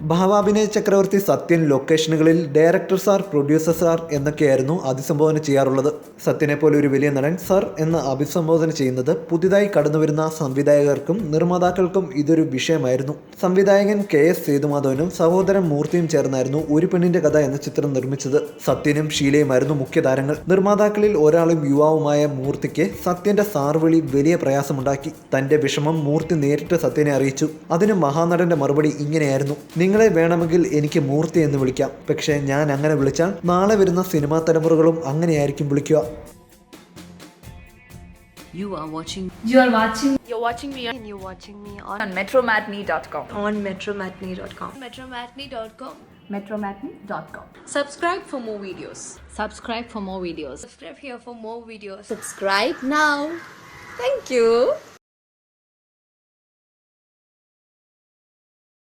ഭാവാഭിനയ ചക്രവർത്തി സത്യൻ ലൊക്കേഷനുകളിൽ director sir, producer sir എന്നൊക്കെയായിരുന്നു അഭിസംബോധന ചെയ്യാറുള്ളത്. സത്യനെ പോലെ ഒരു വലിയ നടൻ സർ എന്ന് അഭിസംബോധന ചെയ്യുന്നത് പുതിയതായി കടന്നുവരുന്ന സംവിധായകർക്കും നിർമ്മാതാക്കൾക്കും ഇതൊരു വിഷയമായിരുന്നു. സംവിധായകൻ KS സേതുമാധവനും സഹോദരൻ മൂർത്തിയും ചേർന്നായിരുന്നു ഒരു പെണ്ണിന്റെ കഥ എന്ന ചിത്രം നിർമ്മിച്ചത്. സത്യനും ഷീലയുമായിരുന്നു മുഖ്യതാരങ്ങൾ. നിർമ്മാതാക്കളിൽ ഒരാളും യുവാവുമായ മൂർത്തിക്ക് സത്യന്റെ സാർവിളി വലിയ പ്രയാസമുണ്ടാക്കി. തന്റെ വിഷമം മൂർത്തി നേരിട്ട് സത്യനെ അറിയിച്ചു. അതിന് മഹാനടന്റെ മറുപടി ഇങ്ങനെയായിരുന്നു: നിങ്ങളെ വേണമെങ്കിൽ എനിക്ക് മൂർത്തി എന്ന് വിളിക്കാം, പക്ഷേ ഞാൻ അങ്ങനെ വിളിച്ചാൽ നാളെ വരുന്ന സിനിമാ തലമുറകളും അങ്ങനെയായിരിക്കും വിളിക്കുക. You're watching me on metromatney.com. metromatney.com. Subscribe for more videos. Subscribe for more videos. Subscribe here for more videos. Subscribe now. Thank you.